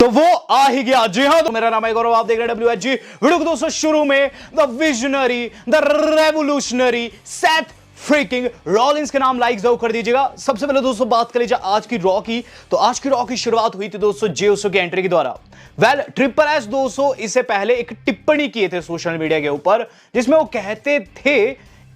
तो वो आ ही गया। जी हाँ, तो मेरा नाम है गौरव, आप देख रहे हैं WHG। वीडियो को दोस्तों शुरू में the visionary, the revolutionary Seth freaking Rollins के नाम लाइक जरूर कर दीजिएगा। सबसे पहले दोस्तों बात कर लीजिए आज की रॉ की। तो आज की रॉ की शुरुआत हुई थी दोस्तों जे उसो की एंट्री के द्वारा। ट्रिपल एच दोस्तों इससे पहले एक टिप्पणी किए थे सोशल मीडिया के ऊपर, जिसमें वो कहते थे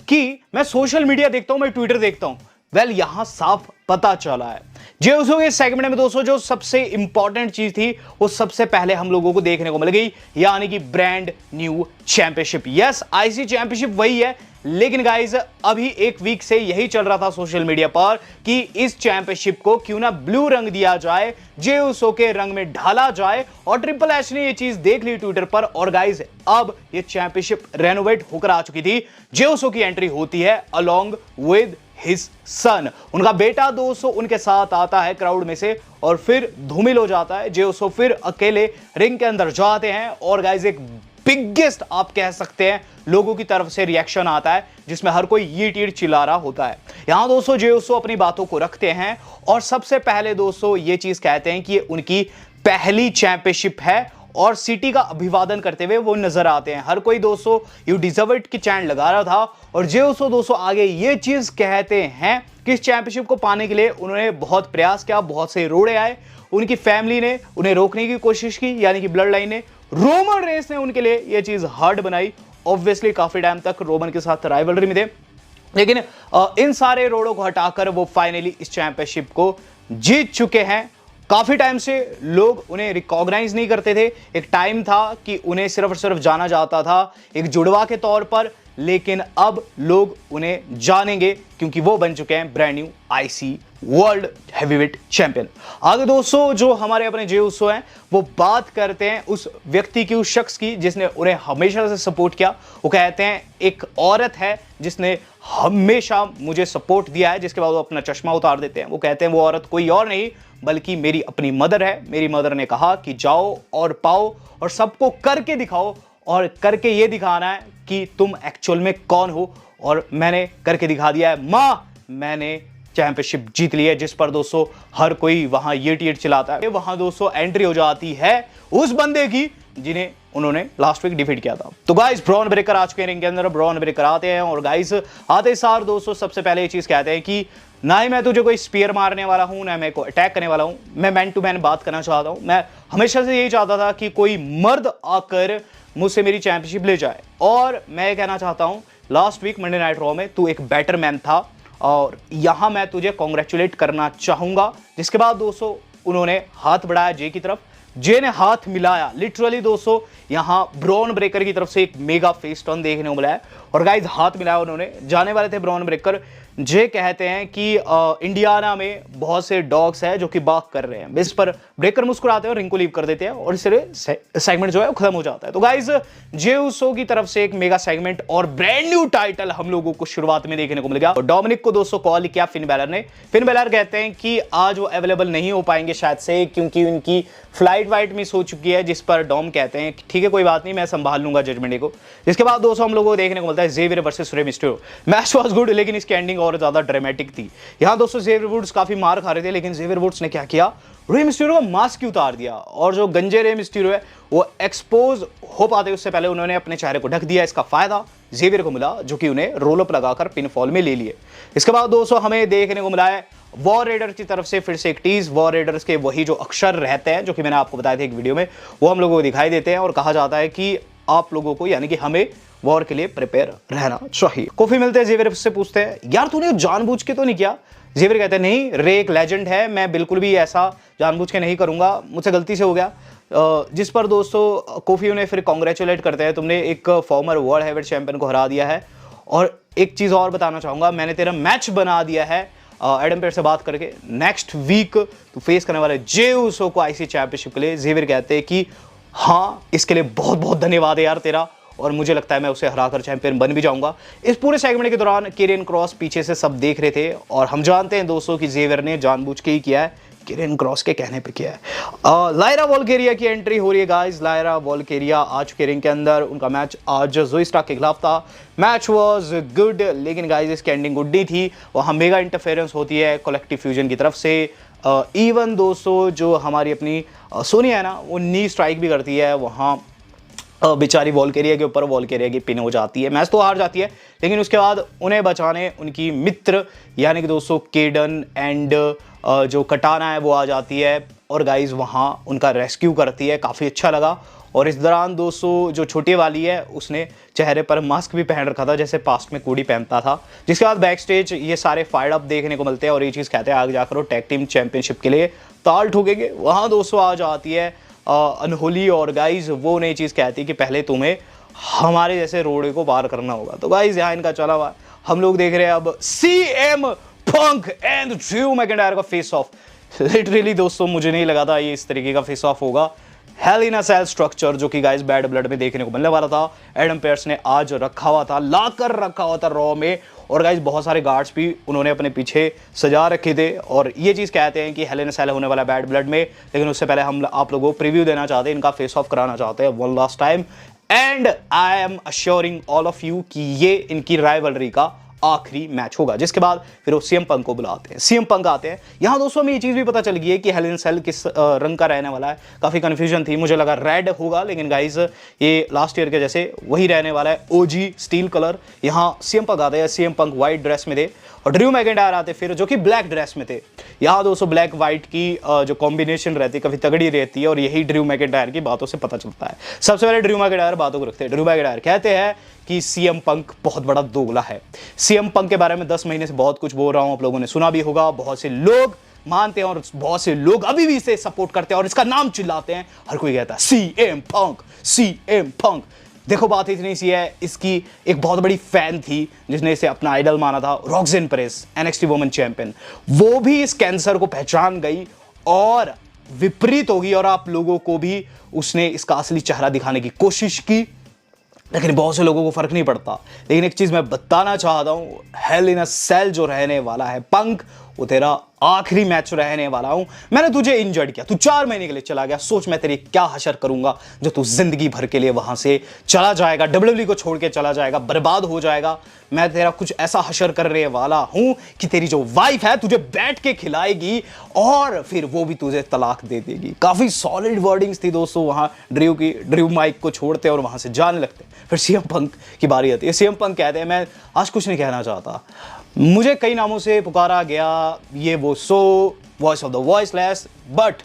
कि मैं सोशल मीडिया देखता हूं, मैं ट्विटर देखता हूं। यहां साफ पता चला है जे उसो के सेगमेंट में दोस्तों जो सबसे इंपॉर्टेंट चीज थी वो सबसे पहले हम लोगों को देखने को मिल गई, यानी कि brand new championship. Yes, IC championship वही है, लेकिन गाइज अभी एक वीक से यही चल रहा था सोशल मीडिया पर कि इस चैंपियनशिप को क्यों ना ब्लू रंग दिया जाए, जे उसो के रंग में ढाला जाए। और ट्रिपल एच ने ये चीज देख ली ट्विटर पर, और गाइज अब ये चैंपियनशिप रेनोवेट होकर आ चुकी थी। जे उसो की एंट्री होती है अलोंग विद हिज सन, उनका बेटा दोस्तों उनके साथ आता है क्राउड में से, और फिर धूमिल हो जाता है। जे उसो फिर अकेले रिंग के अंदर जाते हैं, और गाइज एक बिगेस्ट आप कह सकते हैं लोगों की तरफ से रिएक्शन आता है, जिसमें हर कोई ये टीर चिल्ला रहा होता है। यहां दोस्तों जे उसो अपनी बातों को रखते हैं, और सबसे पहले दोस्तों ये चीज कहते हैं कि ये उनकी पहली चैंपियनशिप है, और सिटी का अभिवादन करते हुए वो नजर आते हैं। हर कोई दोस्तों यू डिजर्व इट की चैंट लगा रहा था, और जे उसो दोस्तों आगे ये चीज कहते हैं कि इस चैंपियनशिप को पाने के लिए उन्होंने बहुत प्रयास किया, बहुत से रोड़े आए, उनकी फैमिली ने उन्हें रोकने की कोशिश की, यानी कि ब्लड लाइन ने, रोमन रेस ने उनके लिए यह चीज हार्ड बनाई। ऑब्वियसली काफी टाइम तक रोमन के साथ राइवलरी में थे, लेकिन इन सारे रोड़ों को हटाकर वो फाइनली इस चैंपियनशिप को जीत चुके हैं। काफी टाइम से लोग उन्हें रिकॉग्नाइज नहीं करते थे। एक टाइम था कि उन्हें सिर्फ और सिर्फ जाना जाता था एक जुड़वा के तौर पर, लेकिन अब लोग उन्हें जानेंगे क्योंकि वो बन चुके हैं brand new IC world heavyweight champion. आगे दोस्तों जो हमारे अपने जे उसो हैं वो बात करते हैं उस व्यक्ति की, उस शख्स की जिसने उन्हें हमेशा से सपोर्ट किया। वो कहते हैं एक औरत है जिसने हमेशा मुझे सपोर्ट दिया है, जिसके बाद वो अपना चश्मा उतार देते हैं। वो कहते हैं वो औरत कोई और नहीं बल्कि मेरी अपनी मदर है। मेरी मदर ने कहा कि जाओ और पाओ और सबको करके दिखाओ, और करके ये दिखाना है कि तुम एक्चुअल में कौन हो, और मैंने करके दिखा दिया है। माँ, मैंने चैंपियनशिप जीत ली है। जिस पर दोस्तों हर कोई वहां ये टीट चिल्लाता है। वहां दोस्तों एंट्री हो जाती है उस बंदे की जिन्हें उन्होंने लास्ट वीक डिफीट किया था। तो गाइस ब्रॉन ब्रेकर आज के रिंग के अंदर ब्रॉन ब्रेकर आते हैं, और गाइस आते सार दोस्तों सबसे पहले ये चीज कहते हैं कि ना ही मैं तुझे कोई स्पीयर मारने वाला हूं, ना मैं को अटैक करने वाला हूं, मैं मैन टू मैन बात करना चाहता हूं। मैं हमेशा से यही चाहता था कि कोई मर्द आकर मुझसे मेरी चैंपियनशिप ले जाए, और मैं ये कहना चाहता हूं last week Monday night Raw में तू एक बेटर मैन था, और यहां मैं तुझे कॉन्ग्रेचुलेट करना चाहूंगा। जिसके बाद दोस्तों उन्होंने हाथ बढ़ाया जे की तरफ, जे ने हाथ मिलाया। लिटरली दोस्तों यहां ब्रॉन ब्रेकर की तरफ से एक मेगा फेस टर्न देखने को मिला है, और गाइस हाथ मिलाया उन्होंने, जाने वाले थे ब्रॉन ब्रेकर। जे कहते हैं कि इंडियाना में बहुत से डॉग्स हैं जो कि बात कर रहे हैं। इस पर ब्रेकर मुस्कुराते हैं और रिंग को लीव कर देते हैं, और इससे सेगमेंट जो है वो खत्म हो जाता है। तो गाइस जे उसो की तरफ से एक मेगा सेगमेंट और ब्रांड न्यू टाइटल हम लोगों को शुरुआत में देखने को मिल गया। डोमिनिक को दोस्तों कॉल किया फिन बैलर ने। फिन बैलर कहते हैं कि आज वो अवेलेबल नहीं हो पाएंगे शायद से, क्योंकि उनकी फ्लाइट वाइट मिस हो चुकी है। जिस पर डॉम कहते हैं ठीक है कोई बात नहीं, मैं संभाल लूंगा जजमेंट डे को। जिसके बाद दोस्तों हम लोगों को देखने को मिलता है जेवियर वर्सेस रे मिस्टेरियो। मैच वाज गुड, लेकिन इसकी एंडिंग और ज्यादा ड्रामेटिक थी। यहां दोस्तों जेवियर वुड्स काफी मार खा रहे थे, लेकिन जेवियर वुड्स ने क्या किया, रे मिस्टेरियो का मास्क उतार दिया, और जो गंजे रे मिस्टेरियो है वो एक्सपोज हो पाते उससे पहले उन्होंने अपने चेहरे को ढक दिया। इसका फायदा जेवियर को मिला, जो कि उन्हें रोल अप लगाकर पिन फॉल में ले लिए। इसके बाद दोस्तों हमें देखने को मिला है वॉर रेडर की तरफ से फिर से एक टीज। वॉर रेडर्स के वही जो अक्षर रहते हैं जो कि मैंने आपको बताया था एक वीडियो में, वो हम लोगों को दिखाई देते हैं, और कहा जाता है कि आप लोगों को यानी कि हमें वॉर के लिए प्रिपेयर रहना चाहिए। कॉफी मिलते हैं, जेवियर से पूछते हैं यार तूने जानबूझ के तो नहीं किया? जेवियर कहते हैं नहीं, रे एक लेजेंड है, मैं बिल्कुल भी ऐसा जानबूझ के नहीं करूंगा, मुझसे गलती से हो गया। जिस पर दोस्तों कोफी उन्हें फिर कॉन्ग्रेचुलेट करते हैं, तुमने एक फॉर्मर वर्ल्ड हैवीवेट चैंपियन को हरा दिया है, और एक चीज और बताना चाहूंगा, मैंने तेरा मैच बना दिया है एडम पेयर से बात करके। नेक्स्ट वीक तू फेस करने वाले जे उसो को आईसी चैंपियनशिप के लिए। जेवियर कहते हैं कि हाँ, इसके लिए बहुत बहुत धन्यवाद है यार तेरा, और मुझे लगता है मैं उसे हराकर चैंपियन बन भी जाऊंगा। इस पूरे सेगमेंट के दौरान केरियन क्रॉस पीछे से सब देख रहे थे, और हम जानते हैं दोस्तों कि जेवियर ने जानबूझ के ही किया है, केरियन क्रॉस के कहने पे किया है। लायरा वॉल्केरिया की एंट्री हो रही है गाइस। लायरा वॉल्केरिया आज के रिंग के अंदर, उनका मैच आज जोई स्टार्क के खिलाफ था। मैच वाज गुड, लेकिन गाइस इसकी एंडिंग गुड नहीं थी। वहां मेगा इंटरफेरेंस होती है कलेक्टिव फ्यूजन की तरफ से। इवन दोस्तों जो हमारी अपनी सोनिया है ना, वो नी स्ट्राइक भी करती है, वहाँ बेचारी वॉल्केरिया के ऊपर वॉल्केरिया की पिन हो जाती है, मैच तो हार जाती है, लेकिन उसके बाद उन्हें बचाने उनकी मित्र यानी कि दोस्तों केडन एंड जो कटाना है वो आ जाती है और गाइज वहाँ उनका रेस्क्यू करती है। काफ़ी अच्छा लगा। और इस दौरान दोस्तों जो छोटी वाली है उसने चेहरे पर मास्क भी पहन रखा था, जैसे पास्ट में कूडी पहनता था। जिसके बाद बैक स्टेज ये सारे फायर अप देखने को मिलते हैं और ये चीज़ कहते हैं आगे जाकर वो टैग टीम चैंपियनशिप के लिए ताल ठोकेंगे। वहाँ दोस्तों आ जाती है अनहोली और गाइज वो नई चीज़ कहती है कि पहले तुम्हें हमारे जैसे रोड को पार करना होगा। तो गाइज यहाँ इनका चला हुआ हम लोग देख रहे हैं अब CM punk and Drew McIntyre का फेस ऑफ। लिटरली दोस्तों मुझे नहीं लगा था ये इस तरीके का फेस ऑफ होगा। हेल इन अ सेल स्ट्रक्चर जो कि गाइस बैड ब्लड में देखने को मिलने वाला था, एडम पेयर्स ने आज रखा हुआ था, लाकर रखा हुआ था रॉ में। और गाइस बहुत सारे गार्ड्स भी उन्होंने अपने पीछे सजा रखे थे और ये चीज़ कहते हैं कि हेल इन अ सेल होने वाला बैड ब्लड में। लेकिन उससे पहले हम आप लोगों को प्रीव्यू देना चाहते हैं, इनका फेस ऑफ कराना चाहते हैं one last time. And I am assuring all of you कि ये इनकी राइवलरी का आखिरी मैच होगा। जिसके बाद फिर वो CM पंक को बुलाते हैं, CM पंक आते हैं। यहाँ दोस्तों हमें ये चीज़ भी पता चल गई है कि हेल इन सेल किस रंग का रहने वाला है। काफ़ी कन्फ्यूजन थी, मुझे लगा रेड होगा, लेकिन गाइज ये लास्ट ईयर के जैसे वही रहने वाला है, OG स्टील कलर। यहाँ CM पंक आते हैं, CM पंक वाइट ड्रेस में थे और ड्रू मैकिंटायर आते फिर जो कि ब्लैक ड्रेस में थे। यहाँ दोस्तों ब्लैक वाइट की जो कॉम्बिनेशन रहती है काफ़ी तगड़ी रहती है और यही ड्रू मैकिंटायर की बातों से पता चलता है। सबसे पहले ड्रू मैकिंटायर बातों को रखते हैं। ड्रू मैकिंटायर कहते हैं कि CM पंक बहुत बड़ा दोगला है। CM पंक के बारे में 10 महीने से बहुत कुछ बोल रहा हूं, आप लोगों ने सुना भी होगा। बहुत से लोग मानते हैं और बहुत से लोग अभी भी इसे सपोर्ट करते हैं और इसका नाम चिल्लाते हैं। हर कोई कहता है CM पंक, CM पंक। देखो बात इतनी सी है, इसकी एक बहुत बड़ी फैन थी जिसने इसे अपना आइडल माना था, रॉक्सेन पेरेस, NXT वुमेन चैंपियन। वो भी इस कैंसर को पहचान गई और विपरीत होगी और आप लोगों को भी उसने इसका असली चेहरा दिखाने की कोशिश की, लेकिन बहुत से लोगों को फर्क नहीं पड़ता। लेकिन एक चीज मैं बताना चाहता हूं, हेल इन अ सेल जो रहने वाला है पंक, वो तेरा आखिरी मैच रहने वाला हूं। मैंने तुझे इंजर्ड किया, तू 4 महीने के लिए चला गया, सोच मैं तेरी क्या हशर करूंगा जो तू जिंदगी भर के लिए वहां से चला जाएगा, WWE को छोड़ के चला जाएगा, बर्बाद हो जाएगा। मैं तेरा कुछ ऐसा हशर करने वाला हूं कि तेरी जो वाइफ है तुझे बैठ के खिलाएगी और फिर वो भी तुझे तलाक दे देगी। काफी सॉलिड वर्डिंग्स थी दोस्तों वहां ड्रू की। ड्रू माइक को छोड़ते और वहां से जाने लगते। फिर CM पंक की बारी आती है। CM पंक कहते हैं मैं आज कुछ नहीं कहना चाहता, मुझे कई नामों से पुकारा गया, ये वो so voice of the voiceless, but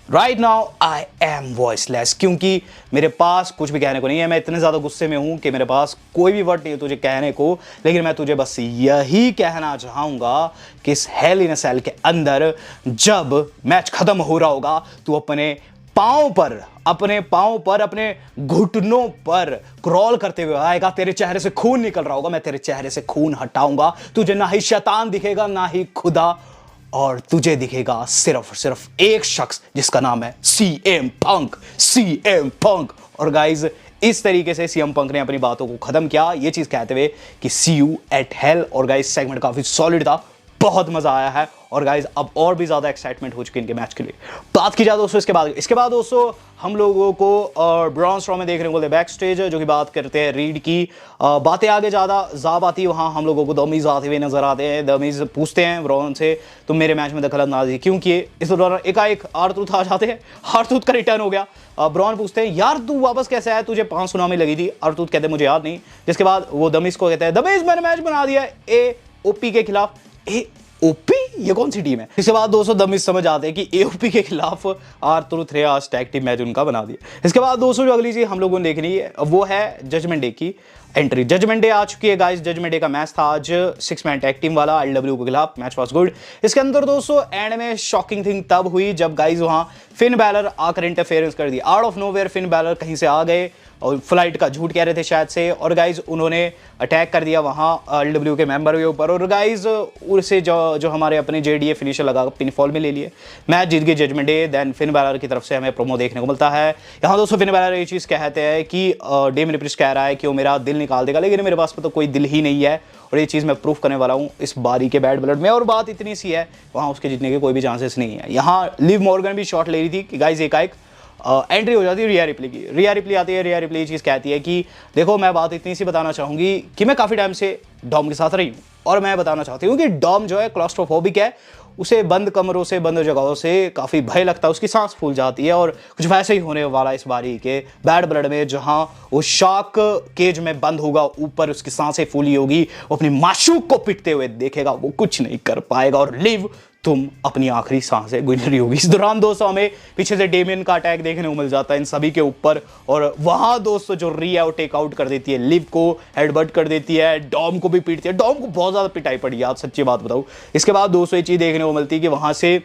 right now I am voiceless, क्योंकि मेरे पास कुछ भी कहने को नहीं है। मैं इतने ज़्यादा गुस्से में हूं कि मेरे पास कोई भी वर्ड नहीं है तुझे कहने को। लेकिन मैं तुझे बस यही कहना चाहूँगा कि इस हेल इन अ सेल के अंदर जब मैच खत्म हो रहा होगा, तू अपने पाँव पर अपने घुटनों पर क्रॉल करते हुए आएगा, तेरे चेहरे से खून निकल रहा होगा, मैं तेरे चेहरे से खून हटाऊंगा, तुझे ना ही शैतान दिखेगा ना ही खुदा, और तुझे दिखेगा सिर्फ और सिर्फ एक शख्स जिसका नाम है CM पंक, CM पंक। और गाइज इस तरीके से CM पंक ने अपनी बातों को खत्म किया, ये चीज कहते हुए कि सी यू एट हेल। और गाइज सेगमेंट काफी सॉलिड था, बहुत मजा आया है और गाइज अब और भी ज्यादा एक्साइटमेंट हो चुकी है इनके मैच के लिए। बात की जाए दोस्तों इसके बाद दोस्तों हम लोगों को ब्रॉन स्ट्रॉमैन में देखने को मिलते बैक स्टेज जो कि बात करते हैं रीड की। बातें आगे ज्यादा जाब आती है, वहां हम लोगों को दमीज आते हुए नजर आते हैं। दमीज पूछते हैं ब्रॉन से तुम मेरे मैच में दखलंदाजी क्यों किए। इस दौरान एकाएक आर-ट्रूथ आ जाते हैं, आर-ट्रूथ का रिटर्न हो गया। ब्रॉन पूछते हैं यार तू वापस कैसे आया, तुझे 5 सुनामी लगी थी। आर-ट्रूथ कहते हैं मुझे याद नहीं। जिसके बाद वो दमीज को कहते हैं दमीज मैंने मैच बना दिया AOP के खिलाफ। AOP ये कौन सी टीम है। इसके बाद दोस्तों दमीज समझ आते हैं कि AOP के खिलाफ आर-ट्रूथ ने आज टैग टीम मैच उनका बना दिया। इसके बाद दोस्तों जो अगली चीज हम लोगों ने देखनी है वो है जजमेंट डे की एंट्री। जजमेंट डे आ चुकी है गाइस। जजमेंट डे का मैच था आज 6 मैन टैग टीम वाला LW के खिलाफ। Match was good. इसके अंदर दोस्तों एंड में शॉकिंग थिंग तब हुई जब गाइस वहां फिन बैलर आकर इंटरफेरेंस कर दी। Out of nowhere Finn Balor कहीं से आ गए और फ्लाइट का झूठ कह रहे थे शायद से, और गाइज उन्होंने अटैक कर दिया वहाँ LW के मेंबर के ऊपर। और गाइज उसे जो हमारे अपने JDA फिनिशर लगा पिनफॉल में ले लिए, मैच जीत गए Judgment Day. Then Finn Balor की तरफ से हमें प्रोमो देखने को मिलता है। यहाँ दोस्तों फिन बैलर ये चीज़ कहते हैं कि डेमियन प्रीस्ट कह रहा है कि वो मेरा दिल निकाल देगा, लेकिन मेरे पास तो कोई दिल ही नहीं है और ये चीज़ मैं प्रूफ करने वाला हूँ इस बारी के बैड ब्लड में। और बात इतनी सी है वहाँ उसके जीतने के कोई भी चांसेस नहीं है। यहाँ लिव मॉर्गन भी शॉट ले रही थी कि गाइज एकाएक एंट्री हो जाती है रिया रिप्ली की। रिया रिप्ली आती है। रिया रिप्ली ये चीज़ कहती है कि देखो मैं बात इतनी सी बताना चाहूँगी कि मैं काफ़ी टाइम से डॉम के साथ रही हूँ और मैं बताना चाहती हूँ कि डॉम जो है क्लॉस्ट्रोफोबिक है, उसे बंद कमरों से, बंद जगहों से काफ़ी भय लगता है, उसकी सांस फूल जाती है। और कुछ वैसे ही होने वाला इस बारी के बैड ब्लड में, जहां वो शार्क केज में बंद होगा, ऊपर उसकी सांसें फूली होगी, वो अपनी माशूक को पिटते हुए देखेगा, वो कुछ नहीं कर पाएगा और लिव तुम अपनी आखिरी सांसें गुजरी होगी। इस दौरान दोस्तों हमें पीछे से डेमियन का अटैक देखने को मिल जाता है इन सभी के ऊपर, और वहां दोस्तों जो री है वो टेक आउट कर देती है, लिव को हेडबट कर देती है, डॉम को भी पीटती है। डॉम को बहुत ज्यादा पिटाई पड़ी यार, सच्ची बात बताऊं। इसके बाद दोस्तों ये चीज देखने को मिलती है कि वहां से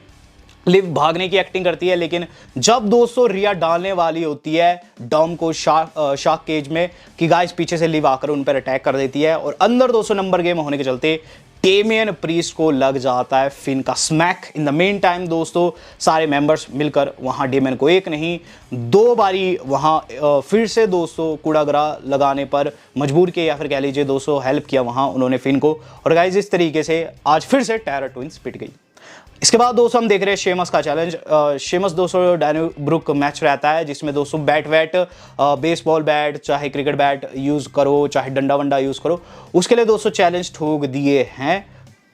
लिव भागने की एक्टिंग करती है, लेकिन जब दोस्तों रिया डालने वाली होती है डॉम को शार्क केज में कि गाइस पीछे से लिव आकर उन पर अटैक कर देती है, और अंदर दोस्तों नंबर गेम होने के चलते डेमियन प्रीस्ट को लग जाता है फिन का smack. In the main time दोस्तों सारे मेंबर्स मिलकर वहां डेमियन को एक नहीं 2 बारी वहां फिर से दोस्तों कूड़ागरा लगाने पर मजबूर किया, या फिर कह लीजिए दोस्तों हेल्प किया वहां उन्होंने फिन को। और गाइस इस तरीके से आज फिर से टेरर ट्विंस पिट गई। इसके बाद दोस्तों हम देख रहे हैं शेमस का चैलेंज। शेमस दोस्तों डैनी ब्रुक मैच रहता है, जिसमें दोस्तों बैट बेसबॉल बैट, चाहे क्रिकेट बैट यूज़ करो, चाहे डंडा वंडा यूज़ करो, उसके लिए दोस्तों चैलेंज ठोक दिए हैं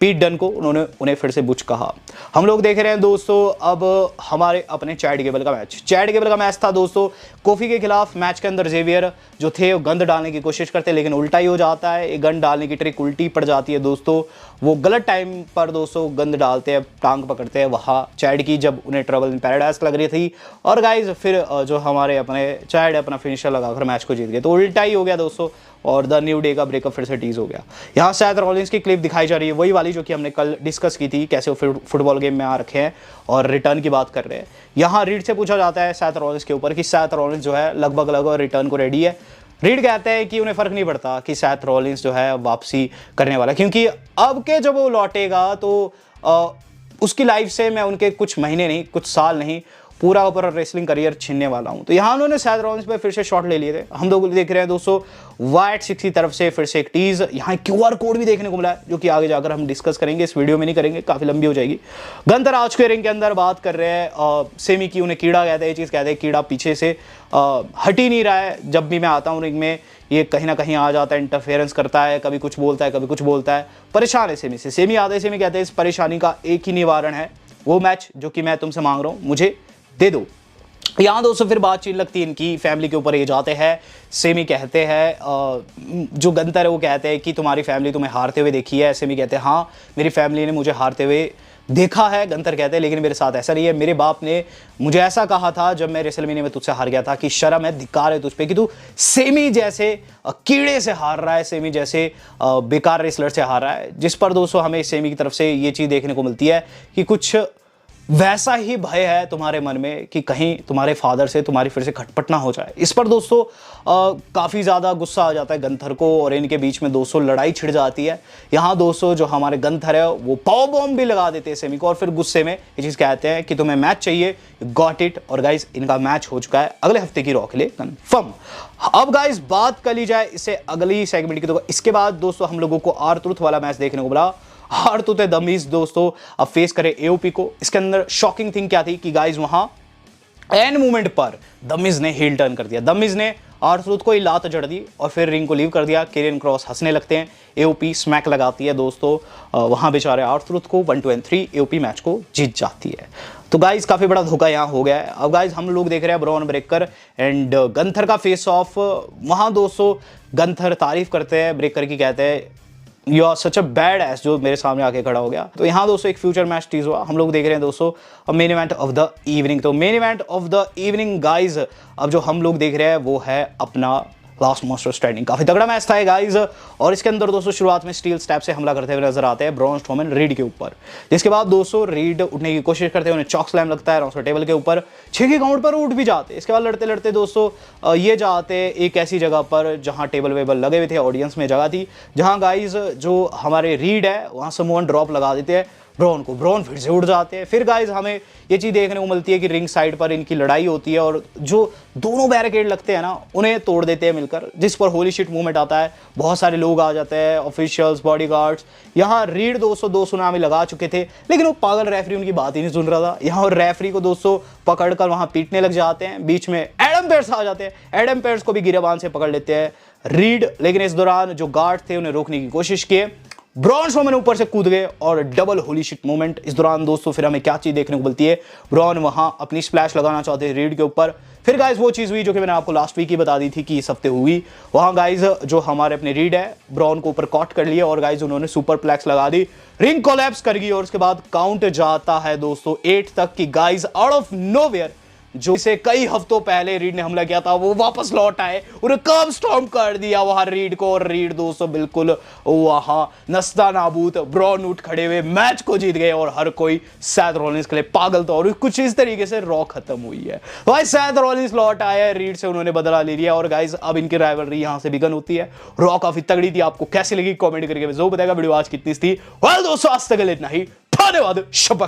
पीट डन को, उन्हें फिर से बुच कहा। हम लोग देख रहे हैं दोस्तों अब हमारे अपने चैड गेबल का मैच। चैड गेबल का मैच था दोस्तों कोफी के खिलाफ। मैच के अंदर जेवियर जो थे वो गंद डालने की कोशिश करते हैं, लेकिन उल्टा ही हो जाता है। एक गन डालने की ट्रिक उल्टी पड़ जाती है दोस्तों, वो गलत टाइम पर दोस्तों गंद डालते हैं, टांग पकड़ते हैं वहाँ चैड की, जब उन्हें ट्रबल इन पैराडाइज लग रही थी। और गाइज फिर जो हमारे अपने चैड अपना फिनिशर लगाकर मैच को जीत गए, तो उल्टा ही हो गया दोस्तों, और द न्यू डे का ब्रेकअप फिर से टीज हो गया। यहाँ सैथ रॉलिंस की क्लिप दिखाई जा रही है, वही वाली जो कि हमने कल डिस्कस की थी, कैसे वो फुटबॉल गेम में आ रखे हैं और रिटर्न की बात कर रहे हैं। यहाँ रीड से पूछा जाता है सैथ रॉलिंस के ऊपर कि सैथ रॉलिंस जो है लगभग रिटर्न को रेडी है। रीड कहते हैं कि उन्हें फर्क नहीं पड़ता कि सैथ रॉलिंस जो है वापसी करने वाला, क्योंकि अब के जब वो लौटेगा तो उसकी लाइफ से मैं उनके कुछ महीने नहीं, कुछ साल नहीं, पूरा ऊपर रेसलिंग करियर छीनने वाला हूं। तो यहाँ उन्होंने सैथ रॉलिंस पे फिर से शॉट ले लिए थे। हम लोग देख रहे हैं दोस्तों वाइट 6 की तरफ से फिर से एक टीज, यहाँ QR कोड भी देखने को मिला है, जो कि आगे जाकर हम डिस्कस करेंगे, इस वीडियो में नहीं करेंगे, काफी लंबी हो जाएगी। गंतर आज के रिंग के अंदर बात कर रहे हैं सेमी की, उन्हें कीड़ा कहते हैं, ये चीज कहते हैं कीड़ा पीछे से हट ही नहीं रहा है। जब भी मैं आता हूँ रिंग में ये कहीं ना कहीं आ जाता है, इंटरफेरेंस करता है, कभी कुछ बोलता है, कभी कुछ बोलता है, परेशान है सेमी से। सेमी आते सेमी कहते हैं इस परेशानी का एक ही निवारण है, वो मैच जो कि मैं तुमसे मांग रहा हूँ मुझे दे दो। यहाँ दोस्तों फिर बातचीत लगती है इनकी फैमिली के ऊपर। ये जाते हैं, सेमी कहते हैं, जो गंतर है वो कहते हैं कि तुम्हारी फैमिली तुम्हें हारते हुए देखी है। सेमी कहते हैं हाँ मेरी फैमिली ने मुझे हारते हुए देखा है। गंतर कहते हैं लेकिन मेरे साथ ऐसा नहीं है, मेरे बाप ने मुझे ऐसा कहा था जब मैं रेसलमेनिया में तुझसे हार गया था कि शर्म है, धिक्कार है तुझ पे कि तू सेमी जैसे कीड़े से हार रहा है, सेमी जैसे बेकार रेसलर से हार रहा है। जिस पर दोस्तों हमें सेमी की तरफ से ये चीज़ देखने को मिलती है कि कुछ वैसा ही भय है तुम्हारे मन में कि कहीं तुम्हारे फादर से तुम्हारी फिर से खटपट ना हो जाए। इस पर दोस्तों काफ़ी ज़्यादा गुस्सा आ जाता है गंथर को, और इनके बीच में दोस्तों लड़ाई छिड़ जाती है। यहाँ दोस्तों जो हमारे गंथर है वो पावर बॉम्ब भी लगा देते हैं सेमी को, और फिर गुस्से में ये चीज़ कहते हैं कि तुम्हें मैच चाहिए, गॉट इट। और गाइस इनका मैच हो चुका है अगले हफ्ते की रॉ के लिए कंफर्म। अब गाइस बात कर ली जाए इससे अगली सेगमेंट की, तो इसके बाद दोस्तों हम लोगों को R-Truth वाला मैच देखने को मिला। R-Truth द मिज दोस्तों अब फेस करे AOP को। इसके अंदर शॉकिंग थिंग क्या थी कि गाइस वहां एंड मोमेंट पर द मिज ने heel टर्न कर दिया। द मिज ने R-Truth को ही लात जड़ दी और फिर रिंग को लीव कर दिया। केरियन क्रॉस हंसने लगते हैं, AOP स्मैक लगाती है दोस्तों वहां बेचारे R-Truth को 1-2-3 AOP मैच को जीत जाती है। तो गाइस काफी बड़ा धोखा यहाँ हो गया है। अब गाइस हम लोग देख रहे हैं ब्रॉन ब्रेकर एंड गंथर का फेस ऑफ। वहां दोस्तों गंथर तारीफ करते हैं ब्रेकर की, कहते हैं you are such a bad ass, जो मेरे सामने आके खड़ा हो गया। तो यहाँ दोस्तों एक फ्यूचर मैच टीज हुआ। हम लोग देख रहे हैं दोस्तों main event of the evening. तो main event of the evening guys अब जो हम लोग देख रहे हैं वो है अपना लास्ट मास्टर स्टैंडिंग। काफी तगड़ा मैच था गाइज, और इसके अंदर दोस्तों शुरुआत में स्टील स्टेप से हमला करते हुए नजर आते हैं ब्रॉन स्ट्रोमन रीड के ऊपर। जिसके बाद दोस्तों रीड उठने की कोशिश करते हैं, उन्हें चॉक स्लैम लगता है राउंड टेबल के ऊपर, 6 के काउंट पर उठ भी जाते। इसके बाद लड़ते लड़ते दोस्तों ये जाते एक ऐसी जगह पर जहां टेबल वेबल लगे हुए थे, ऑडियंस में जगह थी, जहां गाइज जो हमारे रीड है वहां समोन ड्रॉप लगा देते हैं ब्रॉन को। ब्रॉन फिर से उड़ जाते हैं। फिर गाइज हमें ये चीज़ देखने को मिलती है कि रिंग साइड पर इनकी लड़ाई होती है, और जो दोनों बैरिकेड लगते हैं ना उन्हें तोड़ देते हैं मिलकर, जिस पर होली शिट मूवमेंट आता है। बहुत सारे लोग आ जाते हैं, ऑफिशियल्स, बॉडीगार्ड्स। यहाँ रीड दोस्तों 2 सुनामी लगा चुके थे, लेकिन वो पागल रेफरी उनकी बात ही नहीं सुन रहा था। यहाँ रेफरी को दोस्तों पकड़कर वहाँ पीटने लग जाते हैं। बीच में एडम पेयर्स आ जाते हैं, एडम पेयर्स को भी गिरेबान से पकड़ लेते हैं रीड, लेकिन इस दौरान जो गार्ड थे उन्हें रोकने की कोशिश किए। ब्रॉन स्ट्रोमैन ऊपर से कूद गए और डबल होली शिट मोमेंट। इस दौरान दोस्तों फिर हमें क्या चीज देखने को मिलती है, ब्रॉन वहां अपनी स्प्लैश लगाना चाहते हैं रीड के ऊपर। फिर गाइस वो चीज हुई जो कि मैंने आपको लास्ट वीक ही बता दी थी कि इस हफ्ते हुई। वहां गाइस जो हमारे अपने रीड है ब्रॉन को ऊपर कॉट कर लिया और गाइस उन्होंने सुपर प्लेक्स लगा दी, रिंग कोलैप्स कर गई और उसके बाद काउंट जाता है दोस्तों 8 तक की गाइस आउट ऑफ नोवेयर जो इसे कई हफ्तों पहले रीड ने हमला किया था वो वापस लौट आए, उन्हें कर्ब स्टॉर्म कर दिया वहां रीड को। और रीड दोस्तों बिल्कुल वहां नस्ता नाबूद ब्रॉन उठ खड़े हुए मैच को जीत गए और हर कोई सैथ रॉलिंस के लिए पागल था। और कुछ इस तरीके से रॉ खत्म हुई है। भाई सैथ रॉलिंस लौट आया, रीड से उन्होंने बदला ले लिया और गाइस अब इनकी राइवलरी यहां से बिगन होती है। रॉ काफी तगड़ी थी, आपको कैसी लगी कमेंट करके जो बताएगा। वीडियो आज कितनी थी वेल दोस्तों आज तक इतना ही, धन्यवाद, शब्बा।